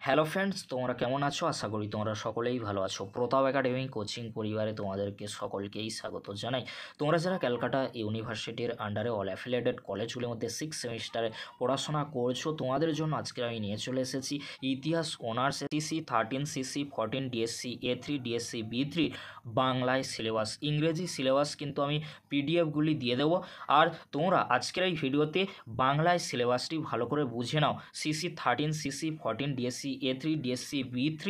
Hello friends, তোমরা কেমন আছো? আশা করি তোমরা সকলেই ভালো আছো। প্রতাপ একাডেমি কোচিং পরিবারে তোমাদেরকে সকলকেই স্বাগত জানাই। তোমরা যারা ক্যালকাটা ইউনিভার্সিটির আন্ডারে অল অ্যাফিলিয়েটেড কলেজগুলির মধ্যে 6 সেমিস্টারে পড়াশোনা করছো, তোমাদের জন্য আজকে আমি নিয়ে চলে এসেছি ইতিহাস honours CC 13, CC 14, DSC A3, DSC B3 বাংলায় সিলেবাস। ইংরেজি সিলেবাস কিন্তু আমি পিডিএফগুলি দিয়ে দেবো। আর তোমরা আজকের এই ভিডিওতে বাংলায় সিলেবাসটি ভালো করে বুঝে নাও। CC 13, CC 14, DSC A3, DSC B3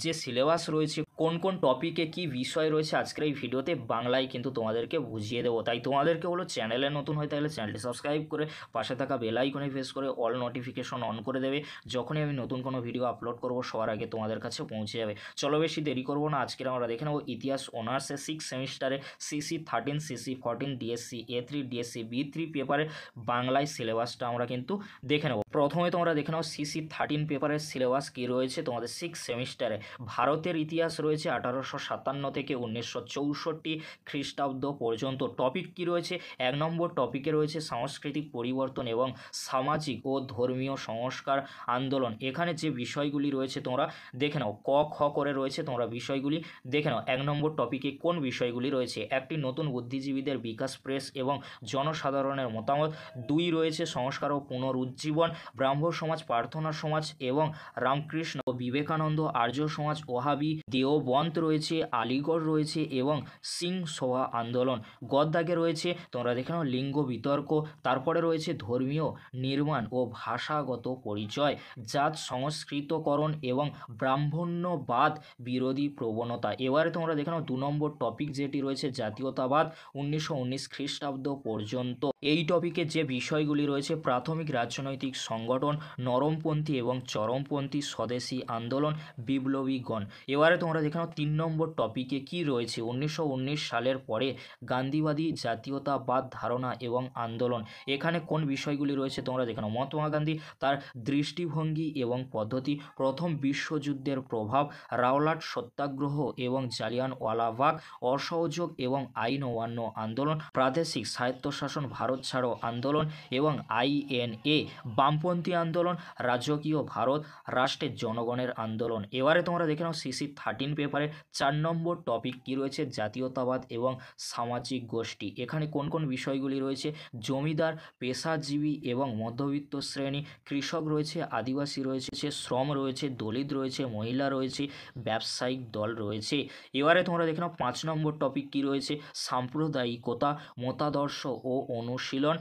যে সিলেবাস রয়েছে, কোন কোন টপিকে কি বিষয় রয়েছে, আজকের এই ভিডিওতে বাংলায় কিন্তু তোমাদেরকে বুঝিয়ে দেবো। তাই তোমাদেরকে হলো চ্যানেলে নতুন হয় তাহলে চ্যানেলটি সাবস্ক্রাইব করে পাশে থাকা বেল আইকনে প্রেস করে অল নোটিফিকেশন অন করে দেবে। যখনই আমি নতুন কোনো ভিডিও আপলোড করব সবার আগে তোমাদের কাছে পৌঁছে যাবে। চলো বেশি দেরি করবো না, আজকের আমরা দেখে নেবো ইতিহাস অনার্সে 6 সেমিস্টারে CC 13, CC 14, DSC A3, DSC B3 পেপারে বাংলায় সিলেবাসটা আমরা কিন্তু দেখে নেব। প্রথমে তোমরা দেখে নাও সিসি 13 পেপারের সিলেবাস কী রয়েছে তোমাদের 6 সেমিস্টারে। ভারতের ইতিহাস রয়েছে 1857 থেকে 1964 খ্রিস্টাব্দ পর্যন্ত। টপিক কি রয়েছে? 1 নম্বর টপিকে রয়েছে সাংস্কৃতিক পরিবর্তন এবং সামাজিক ও ধর্মীয় সংস্কার আন্দোলন। এখানে যে বিষয়গুলি রয়েছে তোমরা দেখে নাও, ক খ করে রয়েছে, তোমরা বিষয়গুলি দেখে নাও। 1 নম্বর টপিকে কোন বিষয়গুলি রয়েছে? একটি নতুন বুদ্ধিজীবীদের বিকাশ, প্রেস এবং জনসাধারণের মতামত। 2 রয়েছে সংস্কার ও পুনরুজ্জীবন, ব্রাহ্ম সমাজ, প্রার্থনা সমাজ এবং রামকৃষ্ণ ও বিবেকানন্দ, আর্য সমাজ, ওহাবি, দেওবন্দ রয়েছে, আলিগড় রয়েছে এবং সিং সভা আন্দোলন। গদ্দাগে রয়েছে তোমরা দেখে নাও লিঙ্গ বিতর্ক, তারপরে রয়েছে ধর্মীয় নির্মাণ ও ভাষাগত পরিচয়, জাত সংস্কৃতকরণ এবং ব্রাহ্মণ্যবাদ বিরোধী প্রবণতা। এবারে তোমরা দেখে নাও 2 নম্বর টপিক যেটি রয়েছে জাতীয়তাবাদ 1919 খ্রিস্টাব্দ পর্যন্ত। এই টপিকে যে বিষয়গুলি রয়েছে প্রাথমিক রাজনৈতিক সংগঠন, নরমপন্থী এবং চরমপন্থী স্বদেশী আন্দোলন, বিপ্লবীগণ। এবারে তোমরা দেখে নাও 3 নম্বর টপিকে কি রয়েছে 1919 সালের পরে গান্ধীবাদী জাতীয়তাবাদ ধারণা এবং আন্দোলন। এখানে কোন বিষয়গুলি রয়েছে তোমরা দেখে নাও। মহাত্মা গান্ধী, তার দৃষ্টিভঙ্গি এবং পদ্ধতি, প্রথম বিশ্বযুদ্ধের প্রভাব, রাওলাট সত্যাগ্রহ এবং জালিয়ানওয়ালাবাগ, অসহযোগ এবং আইন অমান্য আন্দোলন, প্রাদেশিক স্বায়ত্তশাসন, ভারত ছাড়ো আন্দোলন এবং INA বামপন্থী আন্দোলন, রাজকীয় ভারত, রাষ্ট্রের জনগণের আন্দোলন। এবারে তোমরা দেখে নাও সিসি 13 পেপারে 4 নম্বর টপিক কি রয়েছে জাতীয়তাবাদ এবং সামাজিক গোষ্ঠী। এখানে কোন কোন বিষয়গুলি রয়েছে? জমিদার, পেশাজীবী এবং মধ্যবিত্ত শ্রেণী, কৃষক রয়েছে, আদিবাসী রয়েছে, শ্রম রয়েছে, দলিত রয়েছে, মহিলা রয়েছে, ব্যবসায়িক দল রয়েছে। এবারে তোমরা দেখে নাও 5 নম্বর টপিক কি রয়েছে সাম্প্রদায়িকতা, মতাদর্শ ও অনুশীলন,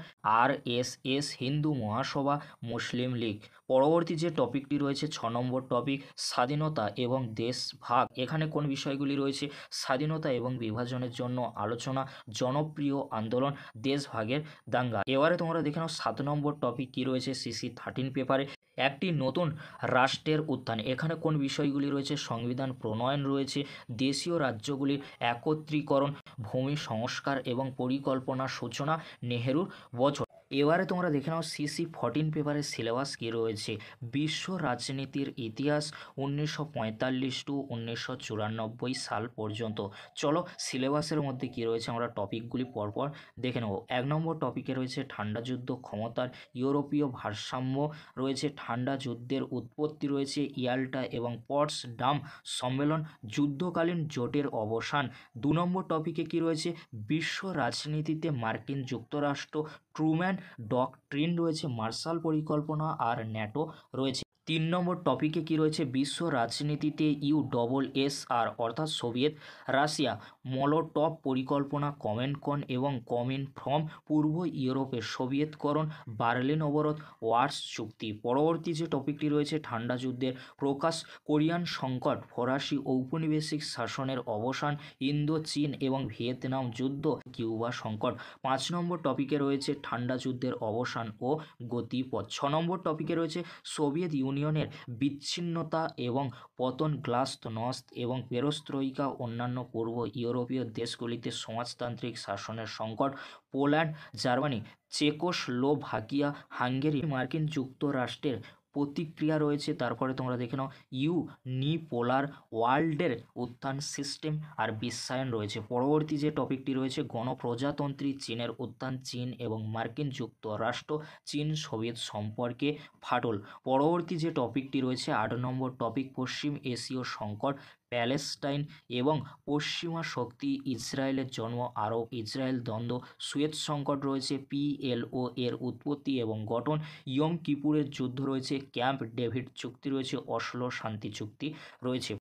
RSS, হিন্দু মহাসভা, মুসলিম লীগ। পরবর্তী যে টপিকটি রয়েছে 6 নম্বর টপিক স্বাধীনতা এবং দেশভাগ। এখানে কোন বিষয়গুলি রয়েছে? স্বাধীনতা এবং বিভাজনের জন্য আলোচনা, জনপ্রিয় আন্দোলন, দেশভাগের দাঙ্গা। এবারে তোমরা দেখে নাও 7 নম্বর টপিক কি রয়েছে সিসি 13 পেপারে একটি নতুন রাষ্ট্রের উত্থান। এখানে কোন বিষয়গুলি রয়েছে? সংবিধান প্রণয়ন রয়েছে, দেশীয় রাজ্যগুলির একত্রীকরণ, ভূমি সংস্কার এবং পরিকল্পনা সূচনা, নেহেরুর বছর। এবারে তোমরা দেখে নাও সিসি 14 পেপারের সিলেবাস কী রয়েছে। বিশ্ব রাজনীতির ইতিহাস 1945 টু 1994 সাল পর্যন্ত। চলো সিলেবাসের মধ্যে কী রয়েছে আমরা টপিকগুলি পরপর দেখে নেব। 1 নম্বর টপিকে রয়েছে ঠান্ডা যুদ্ধ, ক্ষমতার ইউরোপীয় ভারসাম্য রয়েছে, ঠান্ডা যুদ্ধের উৎপত্তি রয়েছে, ইয়াল্টা এবং পটসডাম সম্মেলন, যুদ্ধকালীন জোটের অবসান। 2 নম্বর টপিকে কি রয়েছে? বিশ্ব রাজনীতিতে মার্কিন যুক্তরাষ্ট্র, ট্রুম্যান ডকট্রিন রয়েছে, মার্শাল পরিকল্পনা আর ন্যাটো রয়েছে। 3 নম্বর টপিকে কি রয়েছে? বিশ্ব রাজনীতিতে USSR অর্থাৎ সোভিয়েত রাশিয়া, মলোটভ পরিকল্পনা, কমেনকন এবং কমিনফর্ম, পূর্ব ইউরোপের সোভিয়েতকরণ, বার্লিন অবরোধ, ওয়ার্স চুক্তি। পরবর্তী যে টপিকটি রয়েছে ঠান্ডা যুদ্ধের প্রকাশ, কোরিয়ান সংকট, ফরাসি ঔপনিবেশিক শাসনের অবসান, ইন্দো চীন এবং ভিয়েতনাম যুদ্ধ, কিউবা সংকট। 5 নম্বর টপিকে রয়েছে ঠান্ডা যুদ্ধের অবসান ও গতিপথ। 6 নম্বর টপিকে রয়েছে সোভিয়েত ইউনিয়নের বিচ্ছিন্নতা এবং পতন, গ্লাস্nost এবং পেরোস্ত্রয়িকা, অন্যান্য পূর্ব ইউরোপীয় দেশগুলিতে সমাজতান্ত্রিক শাসনের সংকট, পোল্যান্ড, জার্মানি, চেকোস্লোভাকিয়া, হাঙ্গেরি, মার্কিন যুক্তরাষ্ট্রের প্রতিক্রিয়া রয়েছে। তারপরে তোমরা দেখে নাও ইউনিপোলার ওয়ার্ল্ডের উত্থান সিস্টেম আর বিশ্বায়ন রয়েছে। পরবর্তী যে টপিকটি রয়েছে গণপ্রজাতন্ত্রী চীনের উত্থান, চীন এবং মার্কিন যুক্তরাষ্ট্র চীন সোভিয়েত সম্পর্কে ফাটল। পরবর্তী যে টপিকটি রয়েছে 8 নম্বর টপিক পশ্চিম এশীয় সংকট, প্যালেস্টাইন এবং পশ্চিমা শক্তি, ইসরায়েলের জন্ম, আরব ইসরায়েল দ্বন্দ্ব, সুয়েজ সংকট রয়েছে, পিএলও এর উৎপত্তি এবং গঠন, ইয়ম কিপুরের যুদ্ধ রয়েছে, ক্যাম্প ডেভিড চুক্তি রয়েছে, অসলো শান্তি চুক্তি রয়েছে।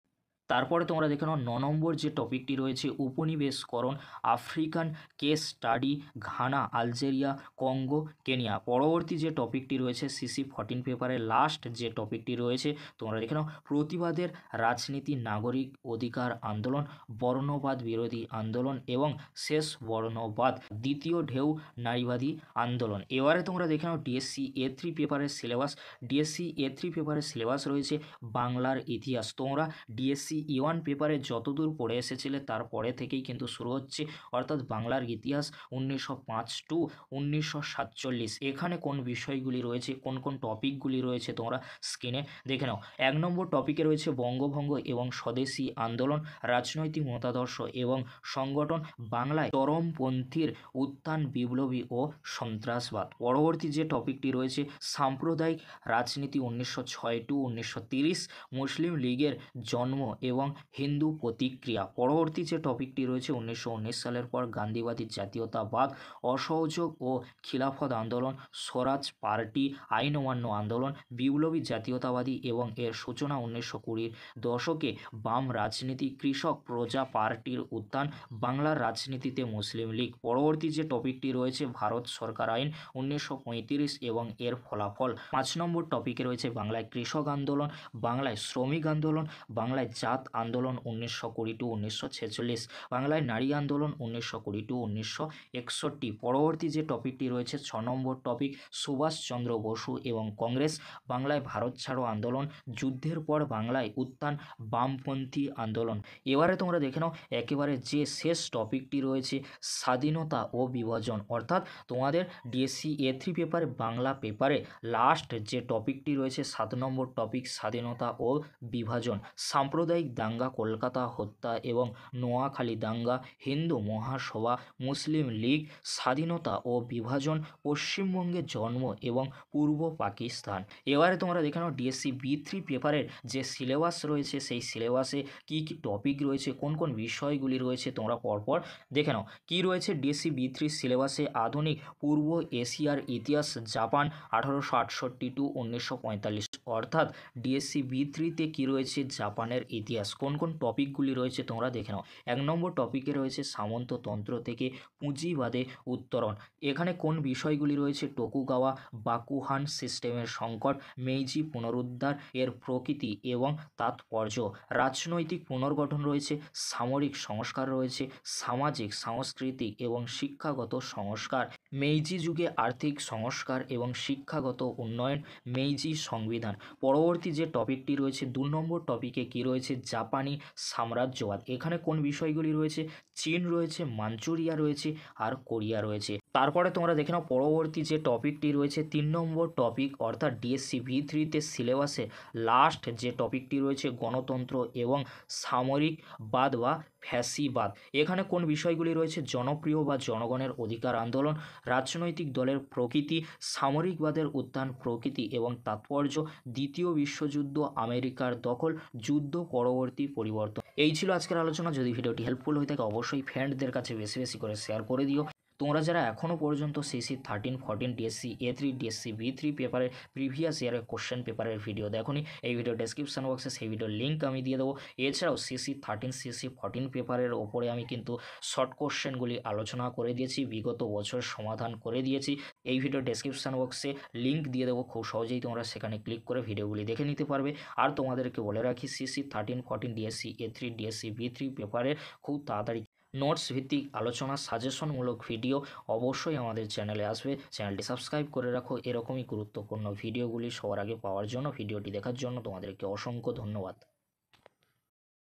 তারপরে তোমরা দেখে নাও 9 নম্বর যে টপিকটি রয়েছে উপনিবেশকরণ, African case study, Ghana, Algeria, Congo, Kenya. পরবর্তী যে টপিকটি রয়েছে সিসি 14 পেপারের লাস্ট যে টপিকটি রয়েছে তোমরা দেখে নাও প্রতিবাদের রাজনীতি, নাগরিক অধিকার আন্দোলন, বর্ণবাদ বিরোধী আন্দোলন এবং শেষ বর্ণবাদ, দ্বিতীয় ঢেউ নারীবাদী আন্দোলন। এবারে তোমরা দেখে নাও ডিএসসি A3 পেপারের সিলেবাস। ডিএসসি A3 পেপারের সিলেবাস রয়েছে বাংলার ইতিহাস। তোমরা ডিএসসি E1 পেপারে যতদূর পড়ে এসেছিলে তারপরে থেকেই কিন্তু শুরু হচ্ছে, অর্থাৎ বাংলার ইতিহাস 1905 টু 1947। এখানে কোন বিষয়গুলি রয়েছে, কোন কোন টপিকগুলি রয়েছে তোমরা স্ক্রিনে দেখে নাও। 1 নম্বর টপিকে রয়েছে বঙ্গভঙ্গ এবং স্বদেশী আন্দোলন, রাজনৈতিক মতাদর্শ এবং সংগঠন, বাংলায় চরমপন্থীর উত্থান, বিপ্লবী ও সন্ত্রাসবাদ। পরবর্তী যে টপিকটি রয়েছে সাম্প্রদায়িক রাজনীতি 1906 টু 1930, মুসলিম লীগের জন্ম এবং হিন্দু প্রতিক্রিয়া। পরবর্তী যে টপিকটি রয়েছে 1919 সালের পর গান্ধীবাদী জাতীয়তাবাদ, অসহযোগ ও খিলাফত আন্দোলন, স্বরাজ পার্টি, আইন অমান্য আন্দোলন, বিপ্লবী জাতীয়তাবাদী এবং এর সূচনা 1920 দশকে, বাম রাজনীতি, কৃষক প্রজা পার্টির উত্থান, বাংলার রাজনীতিতে মুসলিম লীগ। পরবর্তী যে টপিকটি রয়েছে ভারত সরকার আইন 1935 এবং এর ফলাফল। 5 নম্বর টপিকে রয়েছে বাংলায় কৃষক আন্দোলন, বাংলায় শ্রমিক আন্দোলন, বাংলায় জাত আন্দোলন 1920 টু 1946, বাংলায় নারী আন্দোলন 1920 টু 1961। পরবর্তী যে টপিকটি রয়েছে 6 নম্বর টপিক সুভাষচন্দ্র বসু এবং কংগ্রেস, বাংলায় ভারত ছাড়ো আন্দোলন, যুদ্ধের পর বাংলায় উত্থান, বামপন্থী আন্দোলন। এবারে তোমরা দেখে নাও একেবারে যে শেষ টপিকটি রয়েছে স্বাধীনতা ও বিভাজন, অর্থাৎ তোমাদের ডিএসসি A3 পেপারে বাংলা পেপারে লাস্ট যে টপিকটি রয়েছে 7 নম্বর টপিক স্বাধীনতা ও বিভাজন, সাম্প্রদায়িক দাঙ্গা, কলকাতা হত্যা এবং নোয়াখালী দাঙ্গা, হিন্দু মহাসভা, মুসলিম লীগ, স্বাধীনতা ও বিভাজন, পশ্চিমবঙ্গের জন্ম এবং পূর্ব পাকিস্তান। এবারে তোমরা দেখে নাও ডিএসসি B3 পেপারের যে সিলেবাস রয়েছে সেই সিলেবাসে কী কী টপিক রয়েছে, কোন কোন বিষয়গুলি রয়েছে তোমরা পরপর দেখে নাও। কী রয়েছে ডিএসসি B3 সিলেবাসে আধুনিক পূর্ব এশিয়ার ইতিহাস, জাপান 1868 টু 1945, অর্থাৎ ডিএসসি B3তে কী রয়েছে জাপানের ইতিহাস। কোন কোন টপিকগুলি রয়েছে তোমরা দেখে নাও। 1 নম্বর টপিকে রয়েছে সামন্ততন্ত্র থেকে পুঁজিবাদে উত্তরণ। এখানে কোন বিষয়গুলি রয়েছে টোকুগাওয়া বাকুহান সিস্টেমের সংকট, মেইজি পুনরুদ্ধার এর প্রকৃতি এবং তাৎপর্য, রাজনৈতিক পুনর্গঠন রয়েছে, সামরিক সংস্কার রয়েছে, সামাজিক সাংস্কৃতিক এবং শিক্ষাগত সংস্কার, মেইজি যুগে আর্থিক সংস্কার এবং শিক্ষাগত উন্নয়ন, মেইজি সংবিধান। পরবর্তী যে টপিকটি রয়েছে 2 নম্বর টপিকে কি রয়েছে জাপানি সাম্রাজ্যবাদ। এখানে কোন বিষয়গুলি রয়েছে চীন রয়েছে, মাঞ্চুরিয়া রয়েছে আর কোরিয়া রয়েছে। তারপরে তোমরা দেখে নাও পরবর্তী যে টপিকটি রয়েছে 3 নম্বর টপিক, অর্থাৎ ডিএসসি B3তে সিলেবাসে লাস্ট যে টপিকটি রয়েছে গণতন্ত্র এবং সামরিকবাদ বা ফ্যাসিবাদ। এখানে কোন বিষয়গুলি রয়েছে জনপ্রিয় বা জনগণের অধিকার আন্দোলন, রাজনৈতিক দলের প্রকৃতি, সামরিকবাদের উত্থান, প্রকৃতি এবং তাৎপর্য, দ্বিতীয় বিশ্বযুদ্ধ, আমেরিকার দখল, যুদ্ধ পরবর্তী পরিবর্তন। এই ছিল আজকের আলোচনা। যদি ভিডিওটি হেল্পফুল হয়ে থাকে অবশ্যই ফ্রেন্ডদের কাছে বেশি বেশি করে শেয়ার করে দিও। তোমরা যারা এখনও পর্যন্ত CC 13, 14, DSC A3, DSC B3 পেপারের প্রিভিয়াস ইয়ারের কোশ্চেন পেপারের ভিডিও দেখোনি, এই ভিডিও ডেসক্রিপশন বক্সে সেই ভিডিওর লিঙ্ক আমি দিয়ে দেবো। এছাড়াও সিসি 13, সিসি 14 পেপারের ওপরে আমি কিন্তু শর্ট কোশ্চেনগুলি আলোচনা করে দিয়েছি, বিগত বছর সমাধান করে দিয়েছি। এই ভিডিও ডেসক্রিপশন বক্সে লিঙ্ক দিয়ে দেবো, খুব সহজেই তোমরা সেখানে ক্লিক করে ভিডিওগুলি দেখে নিতে পারবে। আর তোমাদেরকে বলে রাখি CC 13, 14, DSC A3, DSC B3 পেপারের খুব তাড়াতাড়ি নোটস ভিত্তিক আলোচনা সাজেশনমূলক ভিডিও অবশ্যই আমাদের চ্যানেলে আসবে। চ্যানেলটি সাবস্ক্রাইব করে রাখো এরকমই গুরুত্বপূর্ণ ভিডিওগুলি সবার আগে পাওয়ার জন্য। ভিডিওটি দেখার জন্য তোমাদেরকে অসংখ্য ধন্যবাদ।